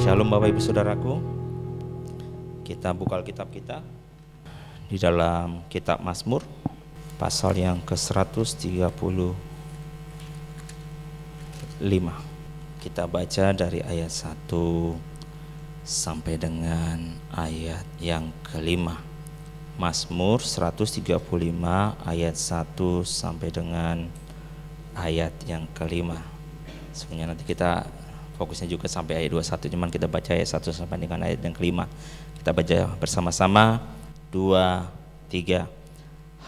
Shalom Bapak Ibu Saudaraku. Kita buka Alkitab kita di dalam kitab Mazmur pasal yang ke-135. Kita baca dari ayat 1 sampai dengan ayat yang kelima. Mazmur 135 ayat 1 sampai dengan ayat yang kelima. Sebenarnya nanti kita fokusnya juga sampai ayat 21, cuman kita baca ayat 1 sampai dengan ayat yang kelima. Kita baca bersama-sama 2, 3.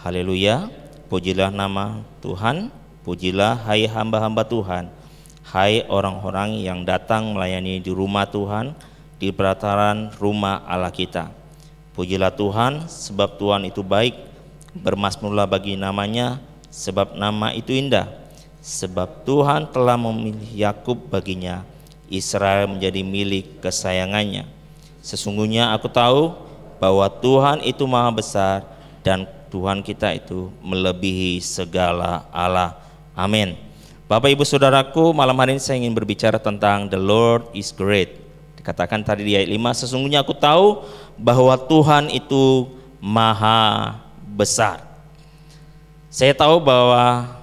Haleluya, pujilah nama Tuhan, pujilah hai hamba-hamba Tuhan, hai orang-orang yang datang melayani di rumah Tuhan, di pelataran rumah Allah kita. Pujilah Tuhan, sebab Tuhan itu baik, bermazmurlah bagi namanya, sebab nama itu indah. Sebab Tuhan telah memilih Yakub baginya, Israel menjadi milik kesayangannya. Sesungguhnya aku tahu bahwa Tuhan itu maha besar dan Tuhan kita itu melebihi segala Allah. Amin. Bapak Ibu Saudaraku, malam hari ini saya ingin berbicara tentang The Lord is great. Dikatakan tadi di ayat 5, sesungguhnya aku tahu bahwa Tuhan itu maha besar. Saya tahu bahwa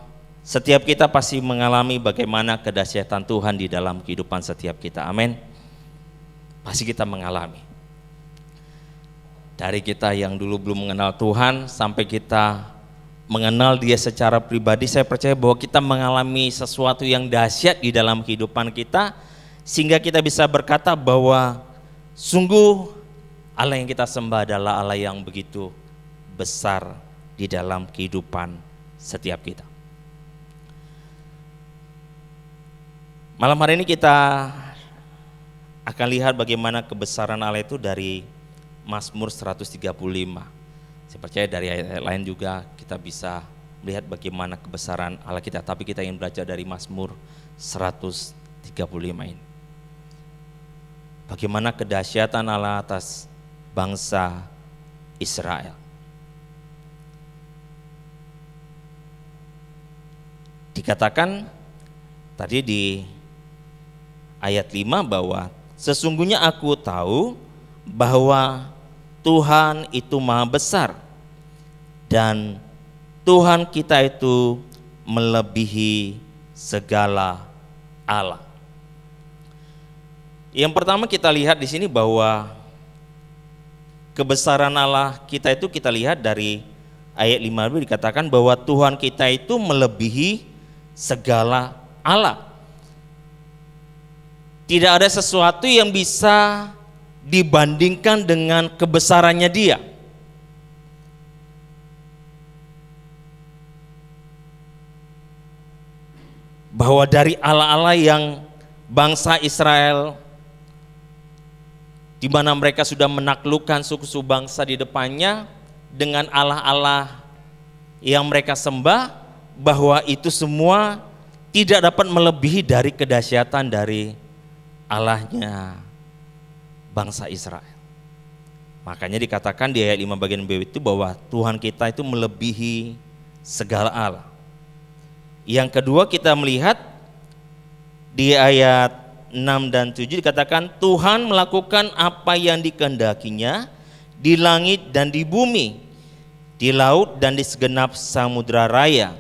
setiap kita pasti mengalami bagaimana kedahsyatan Tuhan di dalam kehidupan setiap kita. Amin. Pasti kita mengalami. Dari kita yang dulu belum mengenal Tuhan sampai kita mengenal Dia secara pribadi, saya percaya bahwa kita mengalami sesuatu yang dahsyat di dalam kehidupan kita, sehingga kita bisa berkata bahwa sungguh Allah yang kita sembah adalah Allah yang begitu besar di dalam kehidupan setiap kita. Malam hari ini kita akan lihat bagaimana kebesaran Allah itu dari Mazmur 135. Saya percaya dari ayat lain juga kita bisa melihat bagaimana kebesaran Allah kita, tapi kita ingin belajar dari Mazmur 135 ini. Bagaimana kedahsyatan Allah atas bangsa Israel. Dikatakan tadi di ayat 5 bahwa sesungguhnya aku tahu bahwa Tuhan itu maha besar dan Tuhan kita itu melebihi segala Allah. Yang pertama kita lihat di sini bahwa kebesaran Allah kita itu kita lihat dari ayat 5 dikatakan bahwa Tuhan kita itu melebihi segala Allah. Tidak ada sesuatu yang bisa dibandingkan dengan kebesarannya Dia. Bahwa dari Allah-Allah yang bangsa Israel, di mana mereka sudah menaklukkan suku-suku bangsa di depannya, dengan Allah-Allah yang mereka sembah, bahwa itu semua tidak dapat melebihi dari kedahsyatan dari Allahnya bangsa Israel. Makanya dikatakan di ayat 5 bagian B itu bahwa Tuhan kita itu melebihi segala Allah. Yang kedua kita melihat di ayat 6 dan 7 dikatakan Tuhan melakukan apa yang dikehendakinya di langit dan di bumi, di laut dan di segenap samudra raya.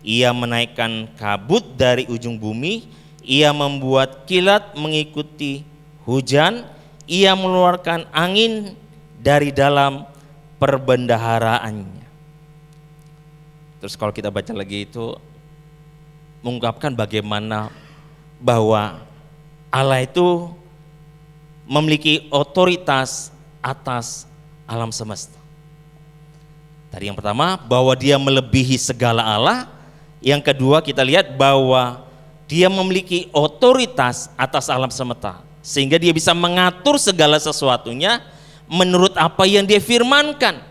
Ia menaikkan kabut dari ujung bumi, Ia membuat kilat mengikuti hujan, Ia mengeluarkan angin dari dalam perbendaharaannya. Terus kalau kita baca lagi itu mengungkapkan bagaimana bahwa Allah itu memiliki otoritas atas alam semesta. Tadi yang pertama bahwa Dia melebihi segala Allah. Yang kedua kita lihat bahwa Dia memiliki otoritas atas alam semesta, sehingga Dia bisa mengatur segala sesuatunya menurut apa yang Dia firmankan.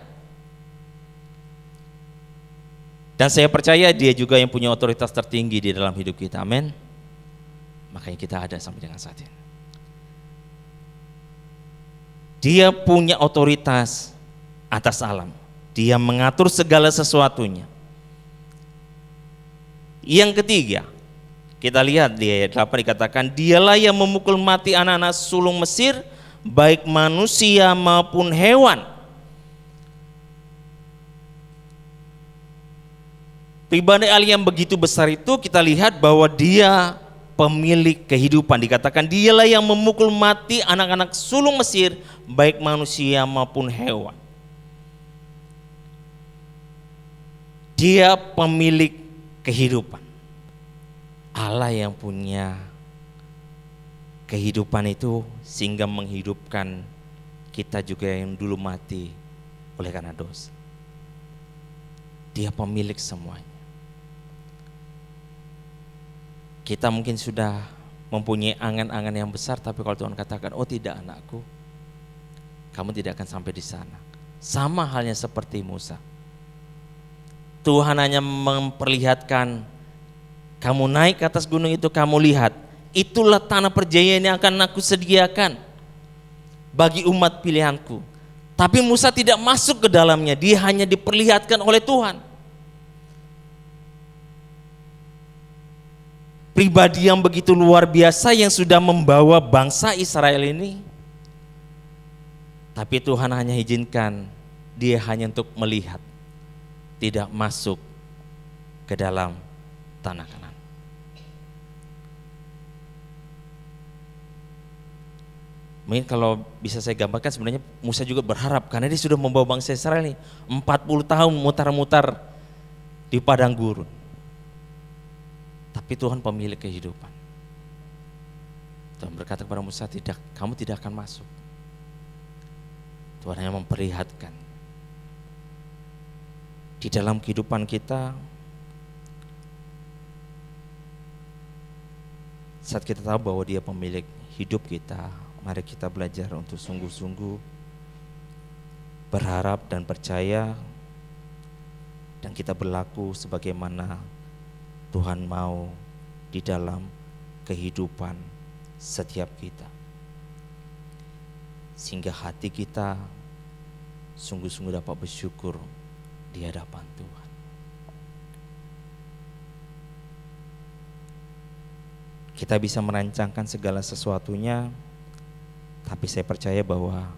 Dan saya percaya Dia juga yang punya otoritas tertinggi di dalam hidup kita. Amin. Makanya kita ada sampai dengan saat ini. Dia punya otoritas atas alam. Dia mengatur segala sesuatunya. Yang ketiga, Kita lihat di ayat 8 dikatakan, dialah yang memukul mati anak-anak sulung Mesir, baik manusia maupun hewan. Pribadi Allah yang begitu besar itu kita lihat bahwa dia pemilik kehidupan. Dikatakan dialah yang memukul mati anak-anak sulung Mesir, baik manusia maupun hewan. Dia pemilik kehidupan. Allah yang punya kehidupan itu sehingga menghidupkan kita juga yang dulu mati oleh karena dosa. Dia pemilik semuanya. Kita mungkin sudah mempunyai angan-angan yang besar, tapi kalau Tuhan katakan, oh tidak anakku, kamu tidak akan sampai di sana. Sama halnya seperti Musa. Tuhan hanya memperlihatkan, kamu naik ke atas gunung itu, kamu lihat, itulah tanah perjanjian yang akan aku sediakan bagi umat pilihanku. Tapi Musa tidak masuk ke dalamnya, dia hanya diperlihatkan oleh Tuhan. Pribadi yang begitu luar biasa yang sudah membawa bangsa Israel ini. Tapi Tuhan hanya izinkan dia hanya untuk melihat, tidak masuk ke dalam tanah Kanaan. Mungkin kalau bisa saya gambarkan, sebenarnya Musa juga berharap, karena dia sudah membawa bangsa Israel ini 40 tahun mutar-mutar di padang gurun. Tapi Tuhan pemilik kehidupan. Tuhan berkata kepada Musa, tidak, kamu tidak akan masuk. Tuhan hanya memperlihatkan. Di dalam kehidupan kita, saat kita tahu bahwa dia pemilik hidup kita, mari kita belajar untuk sungguh-sungguh berharap dan percaya, dan kita berlaku sebagaimana Tuhan mau di dalam kehidupan setiap kita, sehingga hati kita sungguh-sungguh dapat bersyukur di hadapan Tuhan. Kita bisa merancangkan segala sesuatunya, tapi saya percaya bahwa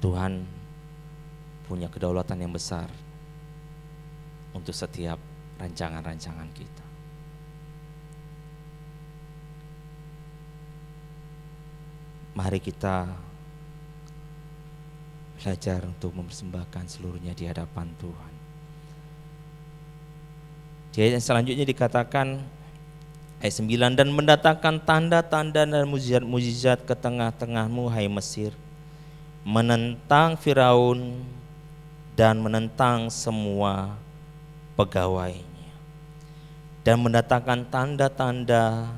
Tuhan punya kedaulatan yang besar untuk setiap rancangan-rancangan kita. Mari kita belajar untuk mempersembahkan seluruhnya di hadapan Tuhan. Di ayat yang selanjutnya dikatakan, ayat 9, dan mendatangkan tanda-tanda dan mujizat ke tengah-tengahmu, hai Mesir, menentang Firaun dan menentang semua pegawainya, dan mendatangkan tanda-tanda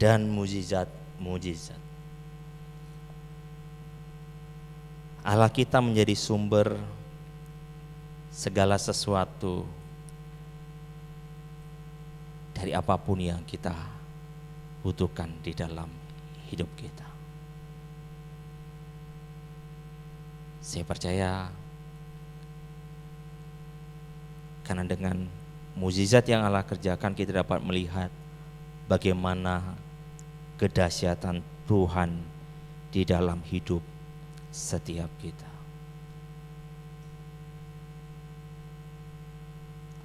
dan mujizat. Allah kita menjadi sumber segala sesuatu dari apapun yang kita butuhkan di dalam hidup kita. Saya percaya karena dengan mukjizat yang Allah kerjakan, kita dapat melihat bagaimana kedahsyatan Tuhan di dalam hidup setiap kita.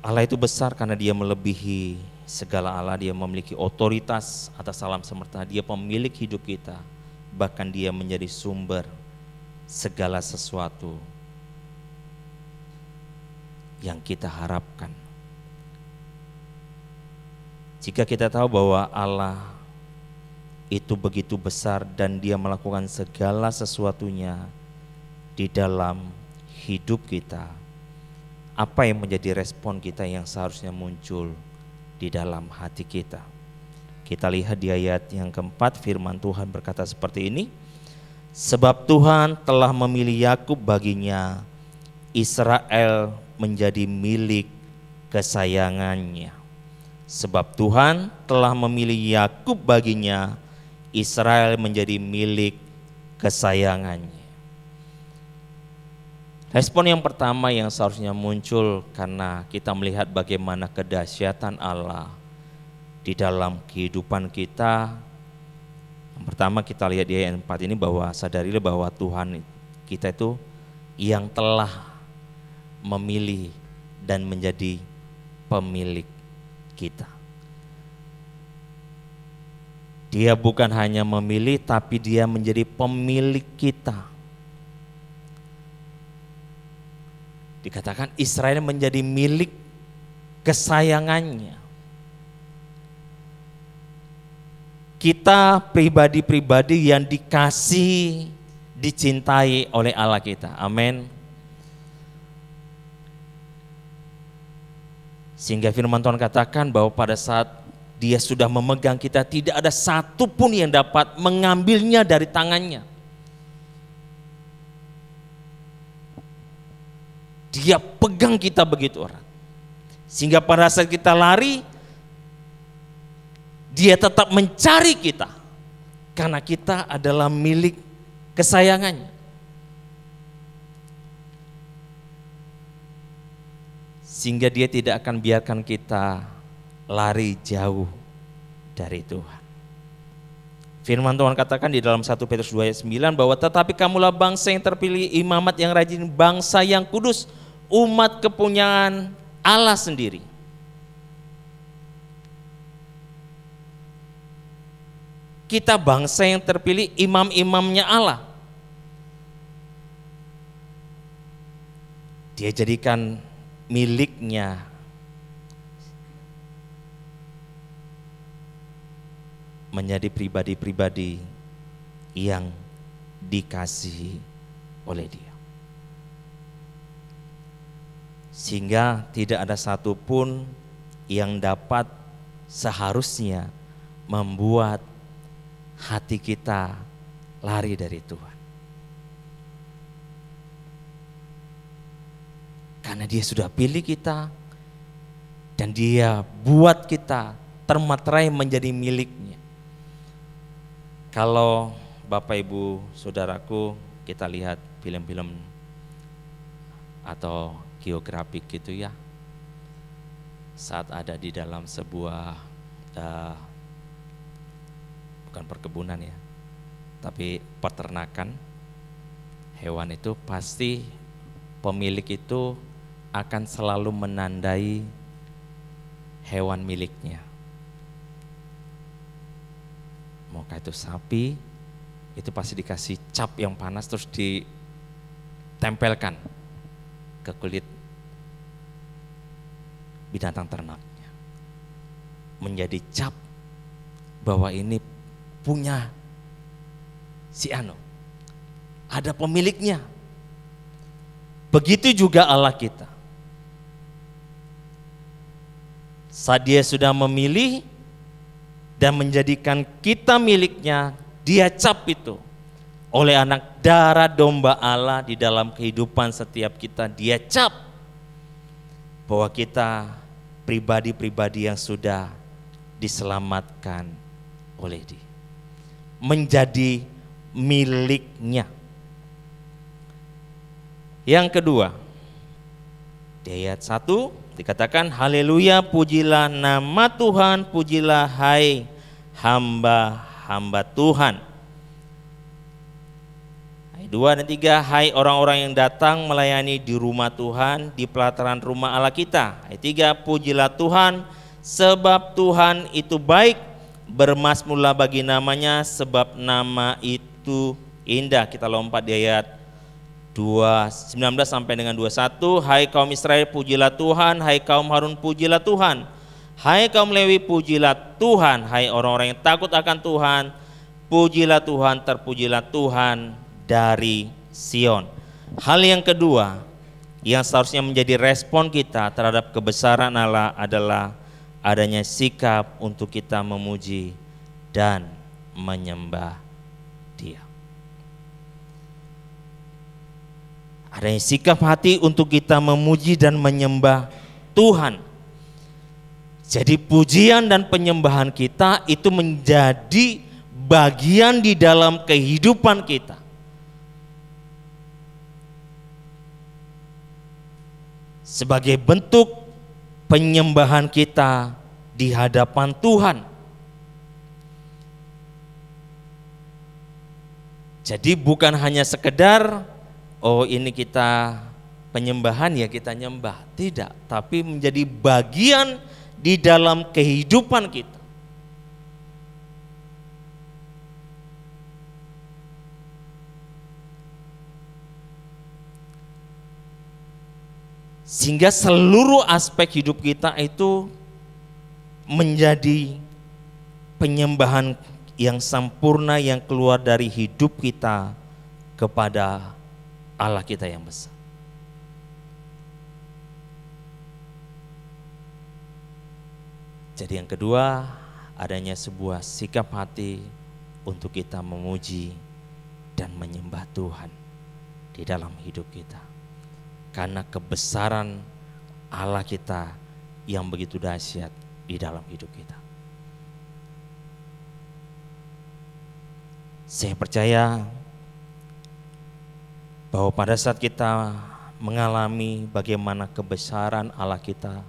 Allah itu besar karena dia melebihi segala Allah. Dia memiliki otoritas atas alam semesta. Dia pemilik hidup kita. Bahkan dia menjadi sumber segala sesuatu yang kita harapkan. Jika kita tahu bahwa Allah itu begitu besar dan dia melakukan segala sesuatunya di dalam hidup kita, apa yang menjadi respon kita yang seharusnya muncul di dalam hati kita? Kita lihat di ayat yang keempat, firman Tuhan berkata seperti ini, sebab Tuhan telah memilih Yakub baginya, Israel menjadi milik kesayangannya. Sebab Tuhan telah memilih Yakub baginya, Israel menjadi milik kesayangannya. Respon yang pertama yang seharusnya muncul karena kita melihat bagaimana kedahsyatan Allah di dalam kehidupan kita. Yang pertama kita lihat di ayat 4 ini bahwa sadarilah bahwa Tuhan kita itu yang telah memilih dan menjadi pemilik kita. Dia bukan hanya memilih, tapi dia menjadi pemilik kita. Dikatakan Israel menjadi milik kesayangannya. Kita pribadi-pribadi yang dikasih, dicintai oleh Allah kita. Amin. Sehingga firman Tuhan katakan bahwa pada saat Dia sudah memegang kita, tidak ada satupun yang dapat mengambilnya dari tangannya. Dia pegang kita begitu erat. Sehingga pada saat kita lari, Dia tetap mencari kita. Karena kita adalah milik kesayangannya. Sehingga Dia tidak akan biarkan kita lari jauh dari Tuhan. Firman Tuhan katakan di dalam 1 Petrus 2 ayat 9 bahwa tetapi kamulah bangsa yang terpilih, imamat yang rajin, bangsa yang kudus, umat kepunyaan Allah sendiri. Kita bangsa yang terpilih, imam-imamnya Allah. Dia jadikan miliknya. Menjadi pribadi-pribadi yang dikasihi oleh Dia. Sehingga tidak ada satupun yang dapat seharusnya membuat hati kita lari dari Tuhan. Karena Dia sudah pilih kita dan Dia buat kita termaterai menjadi miliknya. Kalau Bapak Ibu Saudaraku kita lihat film-film atau geografik gitu ya, saat ada di dalam sebuah bukan perkebunan ya, tapi peternakan hewan, itu pasti pemilik itu akan selalu menandai hewan miliknya. Maukah itu sapi, itu pasti dikasih cap yang panas terus ditempelkan ke kulit binatang ternaknya. Menjadi cap bahwa ini punya si anu, ada pemiliknya. Begitu juga Allah kita. Saat Dia sudah memilih dan menjadikan kita miliknya, Dia cap itu oleh anak darah domba Allah di dalam kehidupan setiap kita. Dia cap bahwa kita pribadi-pribadi yang sudah diselamatkan oleh Dia, menjadi miliknya. Yang kedua, di ayat 1 dikatakan haleluya, pujilah nama Tuhan, pujilah hai hamba-hamba Tuhan. Ayat 2 dan 3, hai orang-orang yang datang melayani di rumah Tuhan, di pelataran rumah Allah kita. Ayat 3, pujilah Tuhan sebab Tuhan itu baik, bermasmurlah bagi namanya sebab nama itu indah. Kita lompat di ayat 19 sampai dengan 21. Hai kaum Israel, pujilah Tuhan, hai kaum Harun, pujilah Tuhan, hai kaum Lewi, pujilah Tuhan, hai orang-orang yang takut akan Tuhan, pujilah Tuhan, terpujilah Tuhan dari Sion. Hal yang kedua yang seharusnya menjadi respon kita terhadap kebesaran Allah adalah adanya sikap untuk kita memuji dan menyembah Dia. Adanya sikap hati untuk kita memuji dan menyembah Tuhan. Jadi pujian dan penyembahan kita itu menjadi bagian di dalam kehidupan kita. Sebagai bentuk penyembahan kita di hadapan Tuhan. Jadi bukan hanya sekedar oh ini kita penyembahan ya kita nyembah, tidak, tapi menjadi bagian di dalam kehidupan kita. Sehingga seluruh aspek hidup kita itu menjadi penyembahan yang sempurna yang keluar dari hidup kita kepada Allah kita yang besar. Jadi yang kedua, adanya sebuah sikap hati untuk kita memuji dan menyembah Tuhan di dalam hidup kita. Karena kebesaran Allah kita yang begitu dahsyat di dalam hidup kita. Saya percaya bahwa pada saat kita mengalami bagaimana kebesaran Allah kita,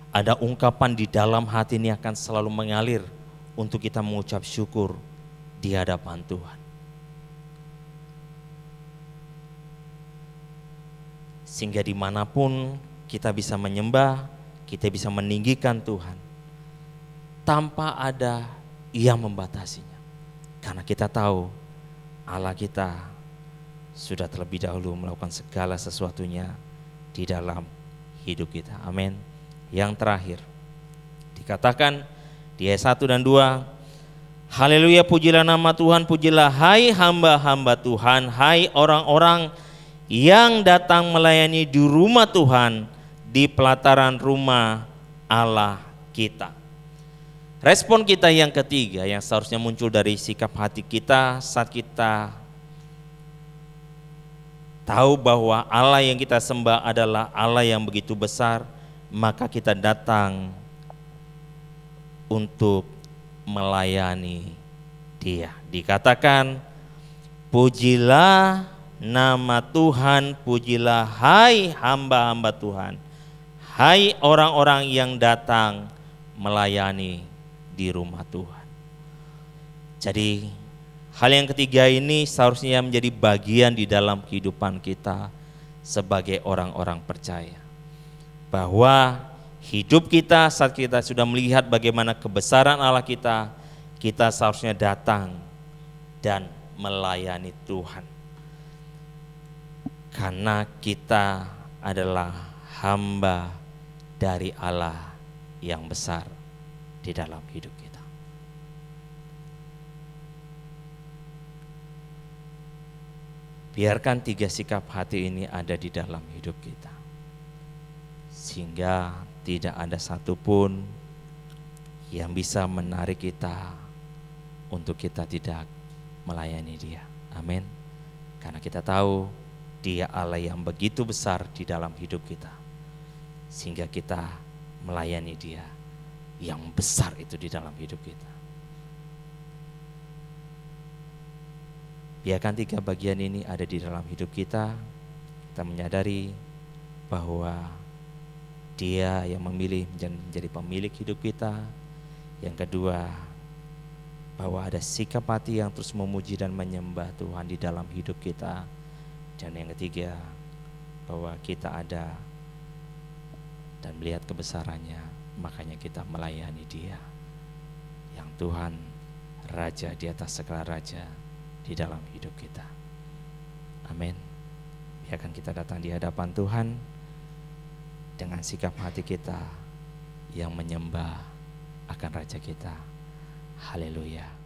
ada ungkapan di dalam hati ini akan selalu mengalir untuk kita mengucap syukur di hadapan Tuhan. Sehingga dimanapun kita bisa menyembah, kita bisa meninggikan Tuhan tanpa ada yang membatasinya. Karena kita tahu Allah kita sudah terlebih dahulu melakukan segala sesuatunya di dalam hidup kita. Amin. Yang terakhir dikatakan di ayat 1 dan 2, haleluya, pujilah nama Tuhan, pujilah hai hamba-hamba Tuhan, hai orang-orang yang datang melayani di rumah Tuhan, di pelataran rumah Allah kita. Respon kita yang ketiga yang seharusnya muncul dari sikap hati kita saat kita tahu bahwa Allah yang kita sembah adalah Allah yang begitu besar, maka kita datang untuk melayani Dia. Dikatakan, pujilah nama Tuhan, pujilah hai hamba-hamba Tuhan, hai orang-orang yang datang melayani di rumah Tuhan. Jadi hal yang ketiga ini seharusnya menjadi bagian di dalam kehidupan kita sebagai orang-orang percaya. Bahwa hidup kita saat kita sudah melihat bagaimana kebesaran Allah kita, kita seharusnya datang dan melayani Tuhan. Karena kita adalah hamba dari Allah yang besar di dalam hidup kita. Biarkan tiga sikap hati ini ada di dalam hidup kita, sehingga tidak ada satupun yang bisa menarik kita untuk kita tidak melayani Dia. Amin. Karena kita tahu Dia Allah yang begitu besar di dalam hidup kita, sehingga kita melayani Dia yang besar itu di dalam hidup kita. Biarkan tiga bagian ini ada di dalam hidup kita. Kita menyadari bahwa Dia yang memilih menjadi pemilik hidup kita. Yang kedua, bahwa ada sikap hati yang terus memuji dan menyembah Tuhan di dalam hidup kita. Dan yang ketiga, bahwa kita ada dan melihat kebesarannya, makanya kita melayani Dia yang Tuhan, Raja di atas segala raja di dalam hidup kita. Amin. Biarkan kita datang di hadapan Tuhan dengan sikap hati kita yang menyembah akan Raja kita. Haleluya.